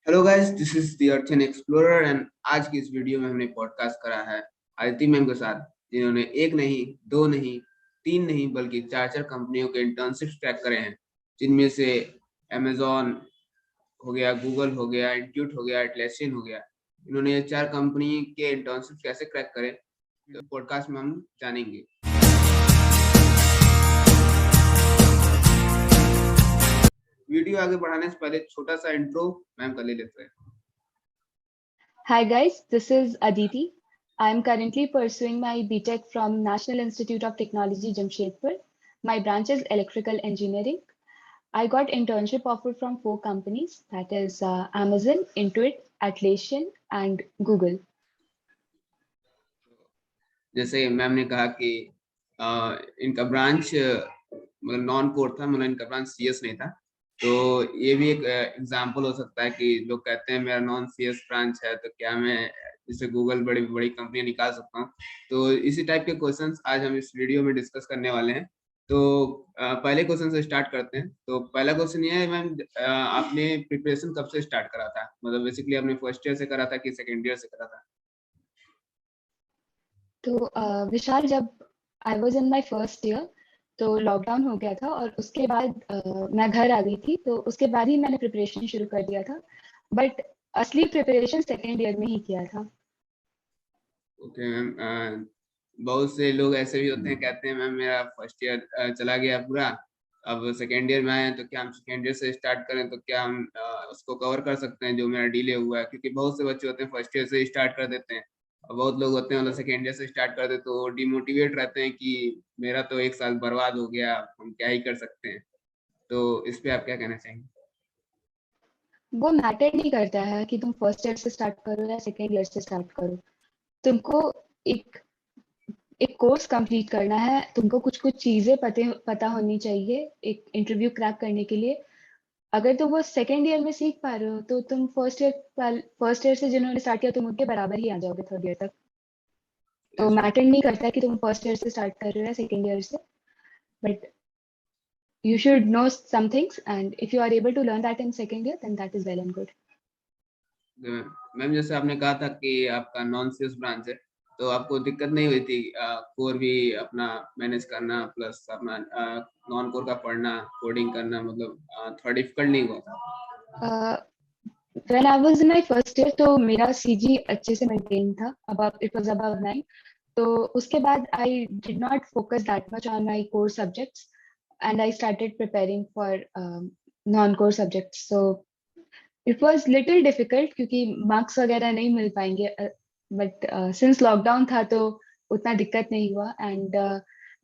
Hello guys, this is the earth and explorer and आज की इस वीडियो में हमने पॉडकास्ट करा है आदिति मैम के साथ, जिन्होंने एक नहीं, दो नहीं, तीन नहीं बल्कि चार चार कंपनियों के इंटर्नशिप क्रैक करे हैं, जिनमें से अमेजॉन हो गया, गूगल हो गया, इंस्टीट्यूट हो गया, एटलेसियन हो गया। इन्होंने ये चार कंपनी के इंटर्नशिप कैसे क्रैक करे, तो पॉडकास्ट में हम जानेंगे। वीडियो आगे बढ़ाने से पहले छोटा सा इंट्रो मैम कर लेते हैं। Hi guys, this is Aditi. I am currently pursuing my BTech from National Institute of Technology, Jamshedpur. My branch is electrical engineering. I got internship offer from 4 companies, that is Amazon, Intuit, Atlassian, and Google. जैसे ma'am ने कहा कि इनका branch मतलब non core था, मतलब इनका branch CS नहीं था। तो ये भी एक एग्जांपल हो सकता है कि लोग कहते हैं मेरा नॉन सीएस ब्रांच है, तो क्या मैं जैसे गूगल बड़ी बड़ी कंपनियां निकाल सकता हूँ। तो इसी टाइप के क्वेश्चंस आज हम इस वीडियो में डिस्कस करने वाले हैं। तो पहले क्वेश्चन से स्टार्ट करते हैं। तो पहला क्वेश्चन ये है मैम, आपने प्रिपरेशन कब से स्टार्ट करा था? मतलब बेसिकली आपने फर्स्ट ईयर से करा था कि सेकेंड ईयर से करा था? तो विशाल, जब I was in my first year तो लॉकडाउन हो गया था और उसके बाद मैं घर आ गई थी, तो उसके बाद ही मैंने प्रिपरेशन शुरू कर दिया था। बट असली प्रिपरेशन सेकेंड ईयर में ही किया था। ओके मैम, बहुत से लोग ऐसे भी होते हैं, कहते हैं मैम मेरा फर्स्ट ईयर चला गया पूरा, अब सेकेंड ईयर में आए हैं, तो क्या हम सेकेंड ईयर से स्टार्ट करें? तो क्या हम उसको कवर कर सकते हैं जो मेरा डिले हुआ है? क्योंकि बहुत से बच्चे होते हैं फर्स्ट ईयर से स्टार्ट कर देते हैं, और बहुत लोग होते हैं मतलब सेकेंड ईयर से स्टार्ट कर देते, तो डिमोटिवेट रहते हैं कि मेरा तो एक साल बर्बाद हो गया, हम क्या ही कर सकते हैं। तो इस पे आप क्या कहना चाहेंगे? वो मैटर नहीं करता है कि तुम फर्स्ट ईयर से स्टार्ट करो या सेकेंड ईयर से स्टार्ट करो। तुमको एक एक कोर्स कंप्लीट करना है। तुमको कुछ कुछ चीजें पता होनी चाहिए एक इंटरव्यू क्रैक करने के लिए। अगर तुम वो सेकेंड ईयर में सीख पा रहे हो तो तुम फर्स्ट ईयर से जिन्होंने स्टार्ट किया तुम उनके बराबर ही आ जाओगे थर्ड ईयर तक। तो यस मैटर नहीं करता कि तुम फर्स्ट ईयर से स्टार्ट कर रहे हो या सेकेंड ईयर से। But you should know some things, and if you are able to learn that in second year, then that is well and good. Ma'am, जैसे आपने कहा था कि आपका नॉन सेल्स ब्रांच है, तो आपको दिक्कत नहीं हुई थी कोर भी अपना मैनेज करना प्लस अपना नॉन कोर का पढ़ना, कोडिंग करना, मतलब थोड़ा डिफिकल्ट नहीं हुआ था? uh, when I was in my first year तो मेरा CG अच्छे से मेंटेन था, above it was above 9। तो उसके बाद I did not focus that much on my core subjects and I started preparing for non-core subjects. So it was little difficult क्योंकि marks वगैरह नहीं मिल पाएंगे, but since lockdown था तो उतना दिक्कत नहीं हुआ। And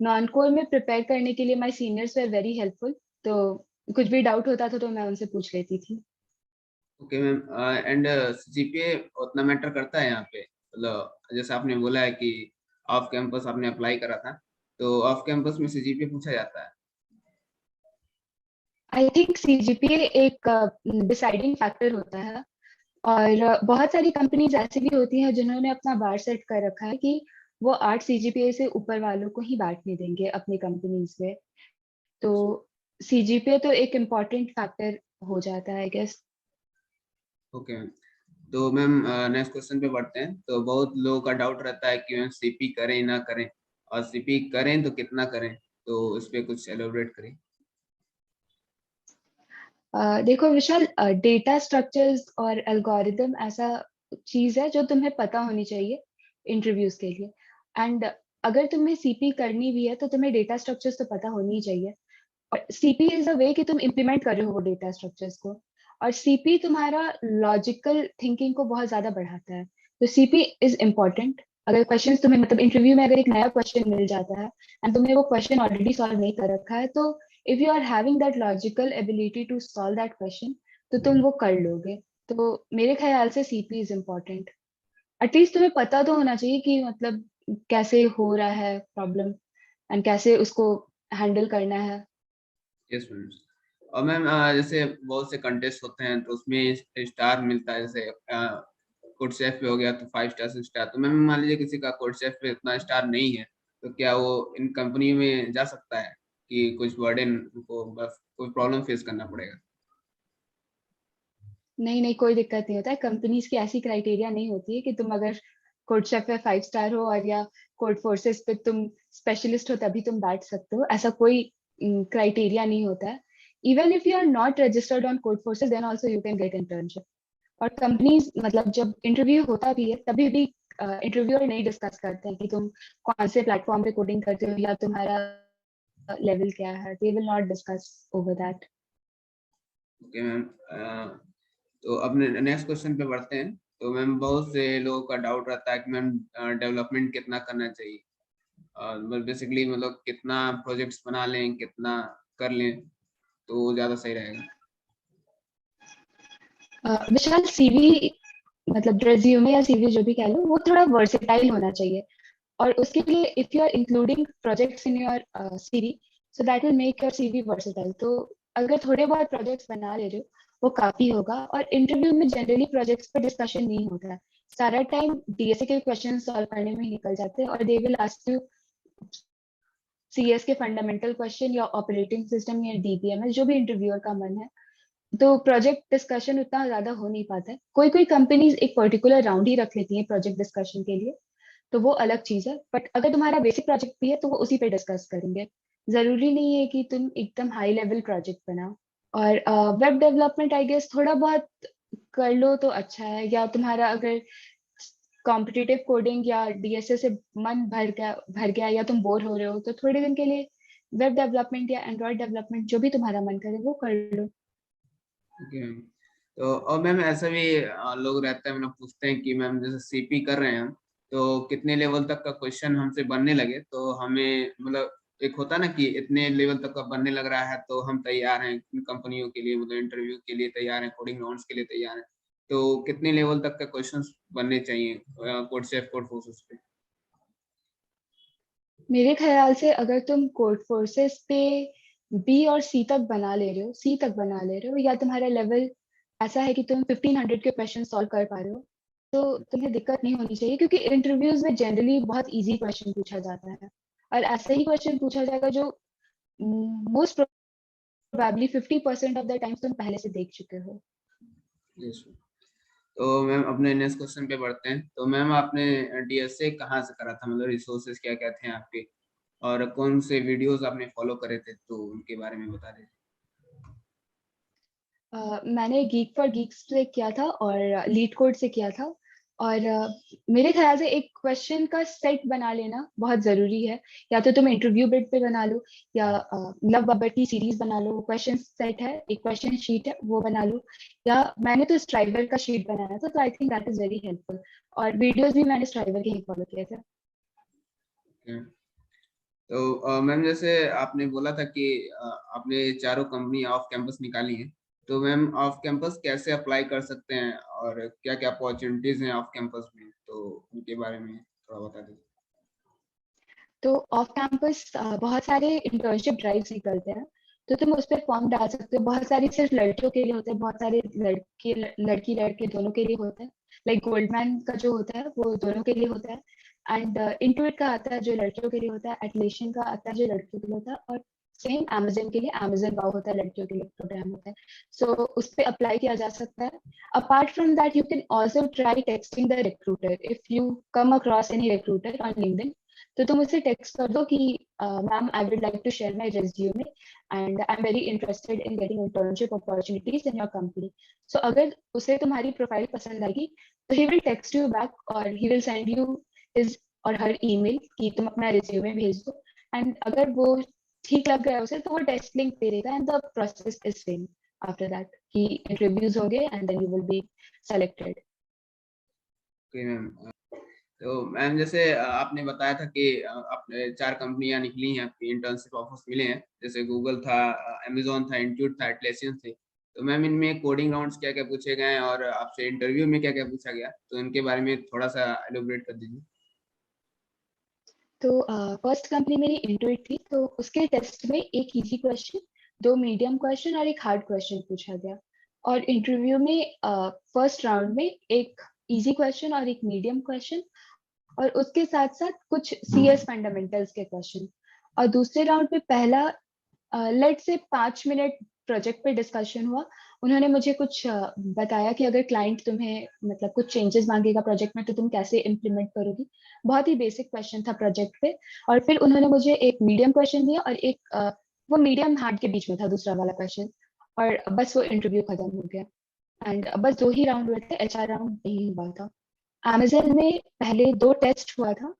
non-core में prepare करने के लिए my seniors were very helpful। तो कुछ भी डाउट होता था तो मैं उनसे पूछ लेती थी। ओके मैम, एंड सीजीपीए उतना मैटर करता है यहाँ पे? मतलब जैसे आपने बोला है कि ऑफ कैंपस आपने अप्लाई करा था, तो ऑफ कैंपस में सीजीपीए पूछा जाता है? आई थिंक CGPA एक डिसाइडिंग फैक्टर होता है। और बहुत सारी कंपनीज ऐसी भी होती हैं जिन्होंने अपना बार सेट कर रखा है कि वो 8 CGPA से ऊपर वालों को ही बैठने देंगे अपनी कंपनीज में। तो CGPA तो एक इम्पॉर्टेंट फैक्टर हो जाता है, आई गेस। ओके मैम, तो मैम नेक्स्ट क्वेश्चन पे बढ़ते हैं। तो बहुत लोगों का डाउट रहता है कि मैम सीपी करें ना करें, और सीपी करें तो कितना करें, तो इस पे कुछ एलोबरेट करें। देखो विशाल, डेटा स्ट्रक्चर्स और एल्गोरिदम ऐसा चीज है जो तुम्हें पता होनी चाहिए इंटरव्यूज के लिए। एंड अगर तुम्हें सीपी करनी भी है तो तुम्हें डेटा स्ट्रक्चर्स तो पता होनी ही चाहिए। और सीपी इज अ वे कि तुम इम्प्लीमेंट कर रहे हो वो डेटा स्ट्रक्चर्स को। और सीपी तुम्हारा लॉजिकल थिंकिंग को बहुत ज्यादा बढ़ाता है। तो सीपी इज इम्पोर्टेंट। अगर क्वेश्चन तुम्हें मतलब इंटरव्यू में अगर एक नया क्वेश्चन मिल जाता है एंड तुमने वो क्वेश्चन ऑलरेडी सॉल्व नहीं कर रखा है, तो if you are having that logical ability to solve that question तो तुम वो कर लोगे। तो मेरे ख्याल से सीपी इज इम्पोर्टेंट। एटलीस्ट तुम्हें पता तो होना चाहिए कि मतलब कैसे हो रहा है प्रॉब्लम एंड कैसे उसको हैंडल करना है। Yes ma'am. और मैम जैसे बहुत से कंटेस्ट होते हैं तो उसमें स्टार मिलता है, जैसे कोड शेफ पे हो गया तो 5 स्टार 6 स्टार। तो मैम मान लीजिए किसी का कोड शेफ पे इतना स्टार नहीं है, तो क्या वो इन कंपनी में जा सकता है कि कुछ बर्डन को बस कोई प्रॉब्लम फेस करना पड़ेगा? नहीं कोई दिक्कत नहीं होता है। कंपनीज की ऐसी क्राइटेरिया नहीं होती है कि तुम अगर कोडशेफ पे 5 स्टार हो और या कोड फोर्सेस पे तुम स्पेशलिस्ट हो तभी तुम बैठ सकते हो, ऐसा कोई क्राइटेरिया नहीं होता है। Even if you are not registered on Codeforces then also you can get internship. और कंपनीज मतलब जब इंटरव्यू होता भी है तभी भी इंटरव्यूअर नहीं डिस्कस करते हैं कि तुम कौन से प्लेटफॉर्म पे कोडिंग करते हो या तुम्हारा लेवल क्या है, they will not discuss over that. Okay ma'am, तो अपने नेक्स्ट क्वेश्चन पे बढ़ते हैं। तो मैम बहुत से लोगों का डाउट रहता है कि मैम डेवलपमेंट कितना करना चाहिए, बेसिकली मतलब कितना प्रोजेक्ट्स बना लें, कितना कर लें तो ज्यादा सही रहेगा। विशाल, सीवी मतलब रेज्यूमे या सीवी जो भी कह लो वो थोड़ा वर्सेटाइल होना चाहिए। और उसके लिए if you are including projects in your CV so that will make your CV versatile. तो अगर थोड़े बहुत प्रोजेक्ट्स बना ले रहे हो वो काफी होगा। और इंटरव्यू में जनरली प्रोजेक्ट्स पर डिस्कशन नहीं होता है, सारा टाइम डीएसए के क्वेश्चन सॉल्व करने में निकल जाते हैं। और they will ask you CS के फंडामेंटल क्वेश्चन या ऑपरेटिंग सिस्टम या डीबीएमएस, जो भी इंटरव्यूअर का मन है। तो प्रोजेक्ट डिस्कशन उतना ज्यादा हो नहीं पाता है। कोई कोई कंपनीज एक पर्टिकुलर राउंड ही रख लेती है प्रोजेक्ट डिस्कशन के लिए, तो वो अलग चीज है। बट अगर तुम्हारा बेसिक प्रोजेक्ट भी है तो वो उसी पे डिस्कस करेंगे। जरूरी नहीं है कि तुम एकदम हाई लेवल प्रोजेक्ट बनाओ। और वेब डेवलपमेंट आई गेस थोड़ा बहुत कर लो तो अच्छा है। या तुम्हारा अगर कॉम्पिटिटिव कोडिंग या डीएसए से मन भर गया या तुम बोर हो रहे हो तो थोड़े दिन के लिए वेब डेवलपमेंट या एंड्रॉइड डेवलपमेंट जो भी तुम्हारा मन करे वो कर लो। ओके मैम, तो और मैम ऐसा भी लोग रहते हैं, मतलब पूछते हैं कि मैम जैसे सीपी कर रहे हैं हम, तो कितने लेवल तक का क्वेश्चन हमसे बनने लगे तो हमें मतलब एक होता ना कि इतने लेवल तक का बनने लग रहा है तो हम तैयार हैं कंपनियों के लिए, मतलब इंटरव्यू के लिए तैयार हैं, कोडिंग राउंड्स के लिए तैयार हैं। तो कितने लेवल तक का क्वेश्चंस बनने चाहिए कोडसेफ कोड फोर्सेस पे? मेरे ख्याल से अगर तुम कोड फोर्सेस पे बी और सी तक बना ले रहे हो, सी तक बना ले रहे हो, या तुम्हारा लेवल ऐसा है कि तुम 1500 के क्वेश्चन सॉल्व कर पा रहे हो, तो तुम्हें दिक्कत नहीं होनी चाहिए। क्योंकि इंटरव्यूज में जनरली बहुत इजी क्वेश्चन पूछा जाता है और ऐसा ही क्वेश्चन पूछा जाएगा जो most probably 50% of the time तुम पहले से देख चुके हो। यस। तो मैम अपने नेक्स्ट क्वेश्चन पे बढ़ते हैं। तो मैम आपने डीएसए कहाँ से करा था, मतलब रिसोर्सेज क्या क्या थे आपके, और कौन से वीडियोस आपने फॉलो करे थे, तो उनके बारे में बता दीजिए। मैंने गीक फॉर गीक्स से किया था और लीड कोड से किया था। और मेरे ख्याल से एक क्वेश्चन का सेट बना लेना बहुत जरूरी है। या तो तुम इंटरव्यू बिट पे बना लो या लव बबर की सीरीज बना लो, क्वेश्चन सेट है, एक क्वेश्चन शीट है वो बना लो। या मैंने तो स्ट्राइवर का शीट बनाया था, तो I think that is very helpful. और वीडियोस भी मैंने स्ट्राइवर के ही फॉलो किए थे। Okay. तो मैम जैसे आपने बोला था कि आपने चारों कंपनी ऑफ कैंपस निकाली हैं, तो मैम ऑफ कैंपस कैसे अप्लाई कर सकते हैं और क्या क्या अपॉर्चुनिटीज हैं ऑफ कैंपस में, तो उनके बारे में थोड़ा बता दीजिए। तो ऑफ कैंपस बहुत सारे इंटर्नशिप ड्राइव्स निकलते हैं, तो तुम उस पर फॉर्म डाल सकते हो। बहुत सारी सिर्फ लड़कियों के लिए होते हैं, बहुत सारे लड़की लड़के दोनों के लिए होते हैं। लाइक गोल्डमैन का जो होता है वो दोनों के लिए होता है। एंड इंटुइट का आता है जो लड़कियों के लिए होता है, एटलेशन का आता है जो लड़कियों के लिए होता है, और सेम अमेजन के लिए अमेजन वाव होता है, लड़कियों के लिए प्रोग्राम होता है। सो उस पर अप्लाई किया जा सकता है। Apart from that you can also try texting the recruiter if you come across any recruiter on LinkedIn. तो तुम उसे टेक्स्ट कर दो कि ma'am I would like to share my resume and I am very interested in getting internship opportunities in your company. So अगर उसे तुम्हारी profile पसंद आएगी तो he will text you back और he will send you his or her email कि तुम अपना रिज्यूमे भेज दो। एंड अगर वो ठीक लग गया उसे तो वो टेस्ट लिंक दे देगा and the process is same after that कि इंटरव्यूज होंगे and then you will be selected. Okay ma'am, तो मैम जैसे आपने बताया था कि आपने चार कंपनियां निकली हैं, आपकी इंटर्नशिप ऑफर्स मिले हैं, जैसे गूगल था, अमेजोन था, इंट्यूट था, एटलेसियन थे। तो मैम इनमें कोडिंग राउंड्स क्या क्या पूछे गए हैं और आपसे इंटरव्यू में क्या क्या पूछा गया, तो इनके बारे में थोड़ा सा एलोबरेट कर दीजिए। तो फर्स्ट कंपनी मेरी इंटुइट थी, तो उसके टेस्ट में एक इजी क्वेश्चन, दो मीडियम क्वेश्चन और एक हार्ड क्वेश्चन पूछा गया। और इंटरव्यू में फर्स्ट राउंड में एक इजी क्वेश्चन और एक मीडियम क्वेश्चन और उसके साथ साथ कुछ सीएस फंडामेंटल्स के क्वेश्चन। और दूसरे राउंड में पहला लेट से 5 मिनट प्रोजेक्ट पे डिस्कशन हुआ उन्होंने मुझे कुछ बताया कि अगर क्लाइंट तुम्हें मतलब कुछ चेंजेस मांगेगा प्रोजेक्ट में तो तुम कैसे इम्प्लीमेंट करोगी। बहुत ही बेसिक क्वेश्चन था प्रोजेक्ट पे। और फिर उन्होंने मुझे एक मीडियम क्वेश्चन दिया और एक वो मीडियम हार्ड के बीच में था दूसरा वाला क्वेश्चन। और बस वो इंटरव्यू खत्म हो गया। एंड बस 2 ही राउंड हुए थे, एचआर राउंड नहीं हुआ था। अमेज़न में पहले 2 टेस्ट हुआ था।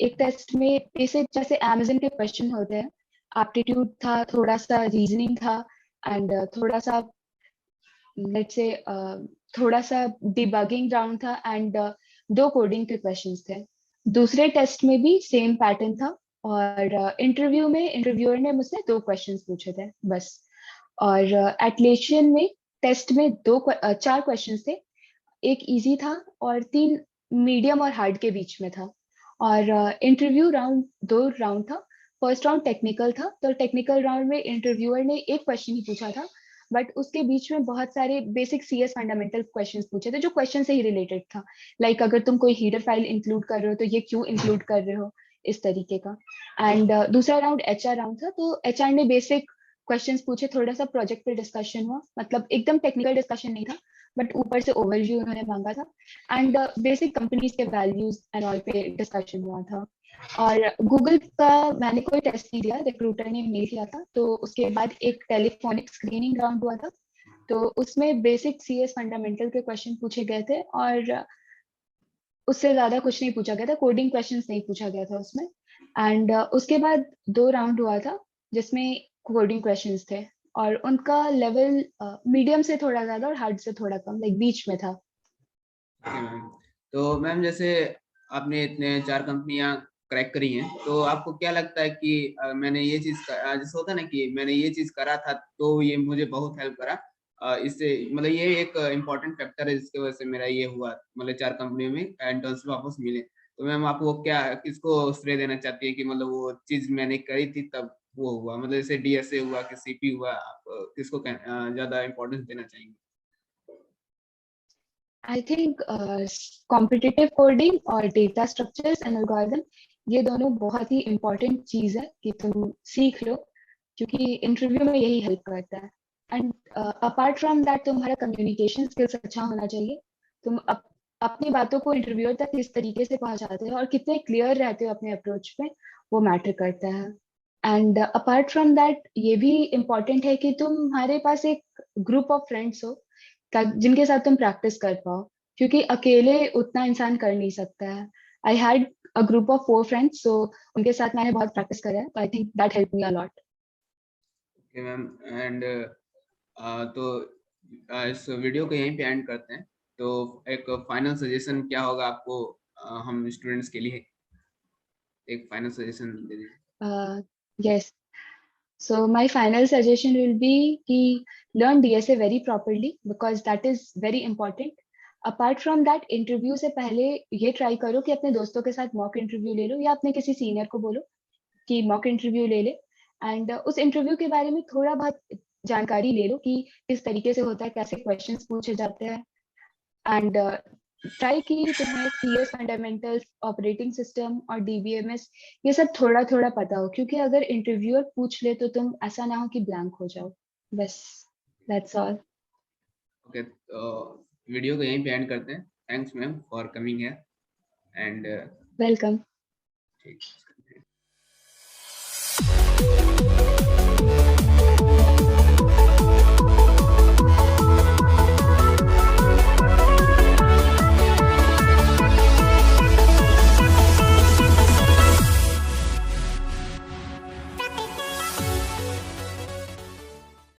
एक टेस्ट में बेसिक जैसे अमेज़न के क्वेश्चन होते हैं, एप्टीट्यूड था, थोड़ा-सा रीजनिंग था एंड थोड़ा-सा लेट्स से थोड़ा-सा डिबगिंग राउंड था एंड 2 कोडिंग के क्वेश्चंस थे। दूसरे टेस्ट में भी सेम पैटर्न था और इंटरव्यू में इंटरव्यूअर ने मुझसे 2 क्वेश्चंस पूछे थे बस। और एटलेशियन में टेस्ट में 4 क्वेश्चंस थे। एक ईजी था और 3 मीडियम और हार्ड के बीच में था। और इंटरव्यू राउंड 2 राउंड था। फर्स्ट राउंड टेक्निकल था, तो टेक्निकल राउंड में इंटरव्यूअर ने एक क्वेश्चन ही पूछा था, बट उसके बीच में बहुत सारे बेसिक सीएस फंडामेंटल क्वेश्चंस पूछे थे जो क्वेश्चन से ही रिलेटेड था। लाइक अगर तुम कोई हीडर फाइल इंक्लूड कर रहे हो तो ये क्यों इंक्लूड कर रहे हो, इस तरीके का। एंड दूसरा राउंड एचआर राउंड था, तो एचआर ने बेसिक क्वेश्चंस पूछे, थोड़ा सा प्रोजेक्ट पे डिस्कशन हुआ, मतलब एकदम टेक्निकल डिस्कशन नहीं था बट ऊपर से ओवरव्यू उन्होंने मांगा था एंड बेसिक कंपनीज के वैल्यूज एंड ऑल पे डिस्कशन हुआ था। और गूगल का मैंने कोई टेस्ट नहीं दिया, रिक्रूटर ने मेल किया था। तो उसके बाद एक टेलीफोनिक स्क्रीनिंग राउंड हुआ था, तो उसमें बेसिक सीएस फंडामेंटल के क्वेश्चन पूछे गए थे और उससे ज्यादा कुछ नहीं पूछा गया था, कोडिंग क्वेश्चंस नहीं पूछा गया था उसमें। एंड उसके बाद 2 राउंड हुआ था जिसमें कोडिंग क्वेश्चंस थे और उनका लेवल मीडियम से थोड़ा ज्यादा और हार्ड से थोड़ा कम, लाइक बीच में था। Okay ma'am. तो मैम जैसे आपने इतने 4 कंपनियां क्रैक करी हैं, तो आपको क्या लगता है कि मैंने ये चीज जैसे होता है ना कि मैंने ये चीज करा था तो ये मुझे बहुत हेल्प करा, इससे मतलब ये एक इम्पोर्टेंट फैक्टर है जिसकी वजह से मेरा ये हुआ, मतलब 4 कंपनी में इंटर्नशिप वापस मिले। तो मैम आपको क्या किसको श्रेय देना चाहती है कि मतलब वो चीज मैंने करी थी तब वो हुआ, मतलब जैसे डीएसए हुआ कि सीपी हुआ, आप किसको ज्यादा इम्पोर्टेंस देना चाहेंगे? आई थिंक कॉम्पिटिटिव कोडिंग और डेटा स्ट्रक्चर्स एंड एल्गोरिथम, ये दोनों बहुत ही इम्पोर्टेंट चीज है कि तुम सीख लो, क्योंकि इंटरव्यू में यही हेल्प करता है। एंड अपार्ट फ्रॉम दैट तुम्हारा कम्युनिकेशन स्किल्स अच्छा होना चाहिए। तुम अपनी बातों को इंटरव्यूअर तक किस तरीके से पहुंचाते हो और कितने क्लियर रहते हो अपने अप्रोच में, वो मैटर करता है। एंड अपार्ट फ्रॉम दैट ये भी इम्पोर्टेंट है कि तुम्हारे पास एक ग्रुप ऑफ फ्रेंड्स हो जिनके साथ तुम प्रैक्टिस कर पाओ, क्योंकि अकेले उतना इंसान कर नहीं सकता है। I had a group of 4 friends, so उनके साथ मैंने बहुत प्रैक्टिस करा है, तो I think that help me a lot. Okay ma'am. And तो इस वीडियो को यहीं पे एंड करते हैं। तो एक फाइनल सजेशन क्या होगा आपको, हम स्टूडेंट्स के लिए एक फाइनल सजेशन दे दीजिए। Yes, so my final suggestion will be कि learn DSA very properly because that is very important. Apart from that, interview से पहले ये ट्राई करो कि अपने दोस्तों के साथ मॉक इंटरव्यू ले लो या अपने किसी सीनियर को बोलो कि मॉक इंटरव्यू ले ले। एंड उस इंटरव्यू के बारे में थोड़ा बहुत जानकारी ले लो कि किस तरीके से होता है, कैसे क्वेश्चंस पूछे जाते हैं। एंड ट्राई की तुम्हें सीएस फंडामेंटल्स, ऑपरेटिंग सिस्टम और डीबीएमएस ये सब थोड़ा थोड़ा पता हो, क्योंकि अगर इंटरव्यूअर पूछ ले तो तुम ऐसा ना हो कि ब्लैंक हो जाओ। बस, दैट्स ऑल। ओके, तो वीडियो को यहीं पे एंड करते हैं। Thanks ma'am for coming here and welcome. ठीक है।